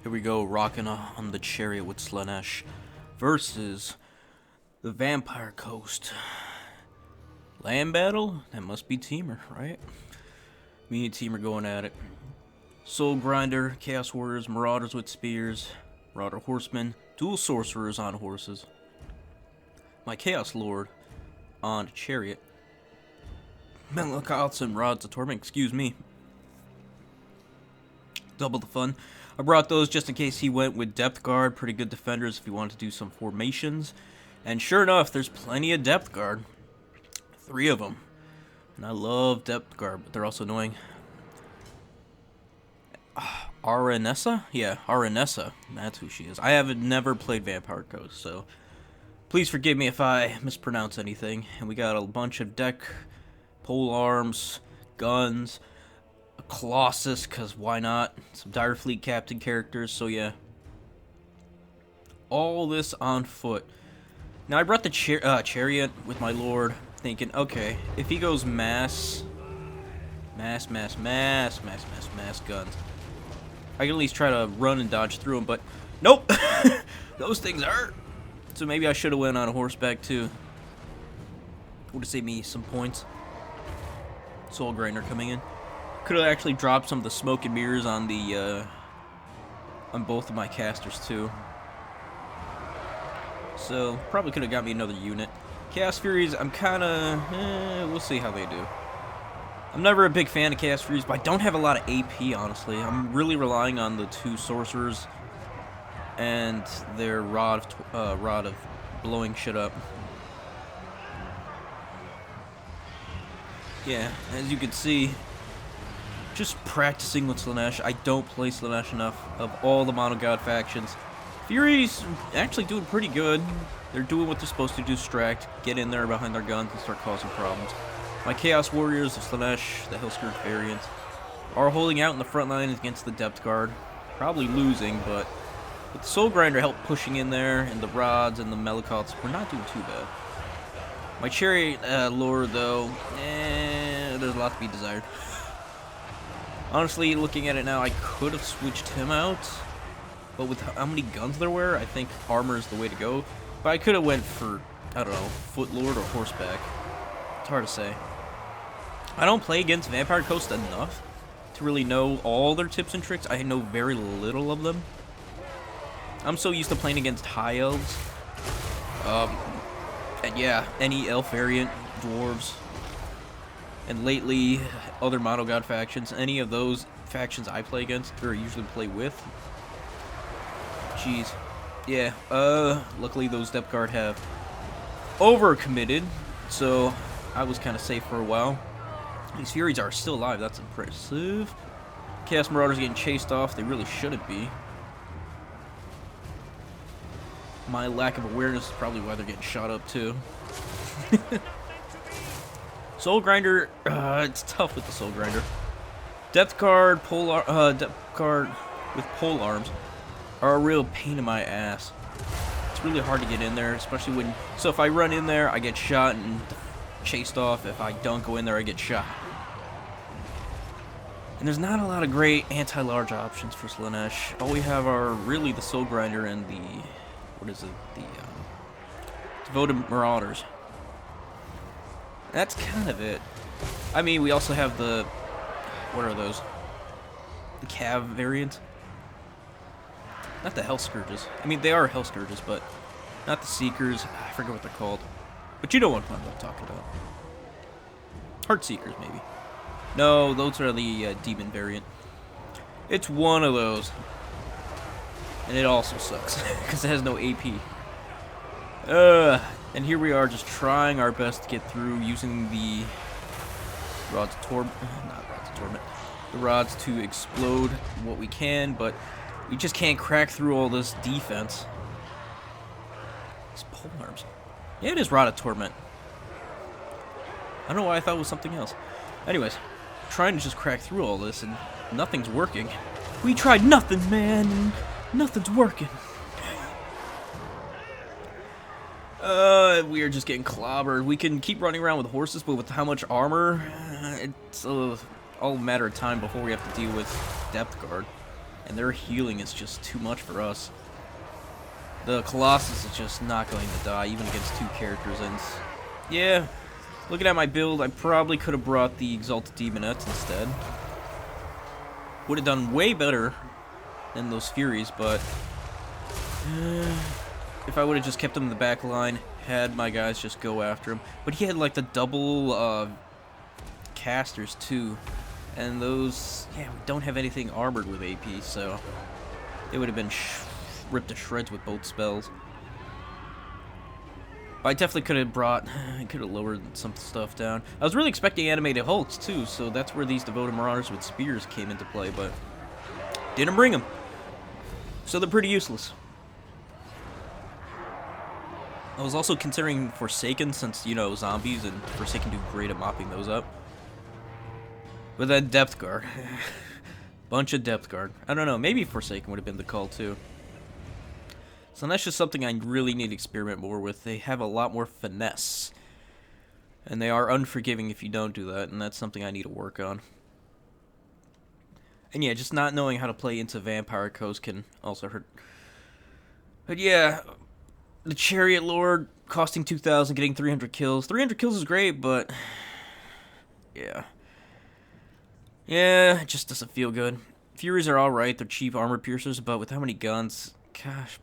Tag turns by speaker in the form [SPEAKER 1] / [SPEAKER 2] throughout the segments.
[SPEAKER 1] Here we go, rocking on the chariot with Slaanesh versus the Vampire Coast. Land battle? That must be TMiR, right? Me and TMiR going at it. Soul Grinder, Chaos Warriors, Marauders with spears, Marauder Horsemen, dual sorcerers on horses. My Chaos Lord on chariot. Melanchols and Rods of Torment, excuse me. Double the fun. I brought those just in case he went with depth guard. Pretty good defenders if you wanted to do some formations. And sure enough, there's plenty of depth guard. 3 of them. And I love depth guard, but they're also annoying. Aranessa? Yeah, Aranessa. That's who she is. I haven't never played Vampire Coast, so please forgive me if I mispronounce anything. And we got a bunch of deck, pole arms, guns, a Colossus, because why not? Some Dire Fleet Captain characters, so yeah. All this on foot. Now, I brought the chariot with my lord, thinking, okay, if he goes mass guns, I can at least try to run and dodge through them, but nope! Those things hurt! So maybe I should have went on a horseback, too. Would have saved me some points. Soul Grinder coming in. Could have actually dropped some of the smoke and mirrors on the, on both of my casters, too. So, probably could have got me another unit. Chaos Furies, I'm kind of, we'll see how they do. I'm never a big fan of Chaos Furies, but I don't have a lot of AP, honestly. I'm really relying on the 2 sorcerers and their rod of blowing shit up. Yeah, as you can see, just practicing with Slaanesh. I don't play Slaanesh enough. Of all the Mono God factions, Fury's actually doing pretty good. They're doing what they're supposed to do, distract, get in there behind their guns and start causing problems. My Chaos Warriors, the Slaanesh, the Hellscourge variant, are holding out in the front line against the Depth Guard. Probably losing, but with the Soul Grinder help pushing in there, and the Rods and the Melanchols, we're not doing too bad. My Chariot Lord, though, there's a lot to be desired. Honestly, looking at it now, I could have switched him out, but with how many guns there were, I think armor is the way to go. But I could have went for, I don't know, Foot Lord or Horseback. It's hard to say. I don't play against Vampire Coast enough to really know all their tips and tricks. I know very little of them. I'm so used to playing against High Elves. And yeah, any Elf variant, Dwarves, and lately other Mono God factions. Any of those factions I play against, or usually play with. Jeez. Yeah, luckily those Depth Guard have overcommitted, so I was kind of safe for a while. These Furies are still alive, that's impressive. Chaos Marauders getting chased off, they really shouldn't be. My lack of awareness is probably why they're getting shot up too. Soul Grinder, it's tough with the Soul Grinder. Depth Guard, Depth Guard with pole arms are a real pain in my ass. It's really hard to get in there, especially when... So if I run in there, I get shot and chased off. If I don't go in there, I get shot. And there's not a lot of great anti-large options for Slaanesh. All we have are really the Soul Grinder and the... What is it? The Devoted Marauders. That's kind of it. I mean, we also have the... What are those? The Cav variant? Not the Hellscourges. I mean, they are Hellscourges, but not the Seekers. I forget what they're called. But you know what I'm talking about. Heart Seekers, maybe. No, those are the Demon variant. It's one of those. And it also sucks, because it has no AP. And here we are just trying our best to get through using the Rods of Torment. Not Rods of Torment. The Rods to explode what we can, but we just can't crack through all this defense. It's pole arms. Yeah, it is Rod of Torment. I don't know why I thought it was something else. Anyways, trying to just crack through all this, and nothing's working. We tried nothing, man. Nothing's working. We are just getting clobbered. We can keep running around with horses, but with how much armor, it's all a matter of time before we have to deal with Depth Guard. and their healing is just too much for us. The Colossus is just not going to die, even against 2 characters, and yeah, looking at my build, I probably could have brought the Exalted Demonettes instead. Would have done way better than those Furies, but if I would have just kept him in the back line, had my guys just go after him. But he had like the double casters too, and those, yeah, we don't have anything armored with AP, so it would have been ripped to shreds with both spells. But I definitely could have lowered some stuff down. I was really expecting animated Hulks too, so that's where these Devoted Marauders with spears came into play, but didn't bring them. So they're pretty useless. I was also considering Forsaken, since, you know, zombies, and Forsaken do great at mopping those up. But then Depth Guard. Bunch of Depth Guard. I don't know, maybe Forsaken would have been the call too. So that's just something I really need to experiment more with. They have a lot more finesse. And they are unforgiving if you don't do that, and that's something I need to work on. And yeah, just not knowing how to play into Vampire Coast can also hurt. But yeah, the Chariot Lord costing 2,000, getting 300 kills. 300 kills is great, but yeah. Yeah, it just doesn't feel good. Furies are alright, they're cheap armor piercers, but with how many guns... Gosh,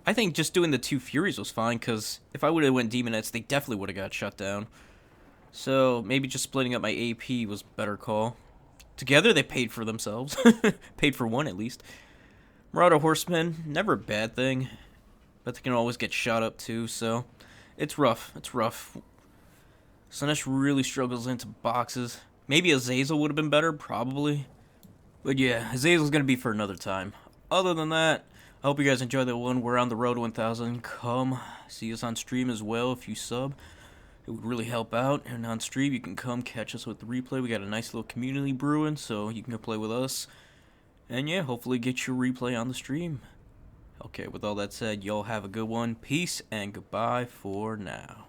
[SPEAKER 1] I think just doing the 2 Furies was fine, because if I would have went Demonettes, they definitely would have got shut down. So maybe just splitting up my AP was a better call. Together, they paid for themselves. Paid for one, at least. Marauder Horsemen, never a bad thing. But they can always get shot up, too, so... It's rough. It's rough. Slaanesh really struggles into boxes. Maybe Azazel would have been better, probably. But yeah, Azazel's going to be for another time. Other than that, I hope you guys enjoyed that one. We're on the road to 1,000. Come see us on stream as well if you sub. It would really help out. And on stream, you can come catch us with the replay. We got a nice little community brewing, so you can go play with us. And yeah, hopefully get your replay on the stream. Okay, with all that said, y'all have a good one. Peace and goodbye for now.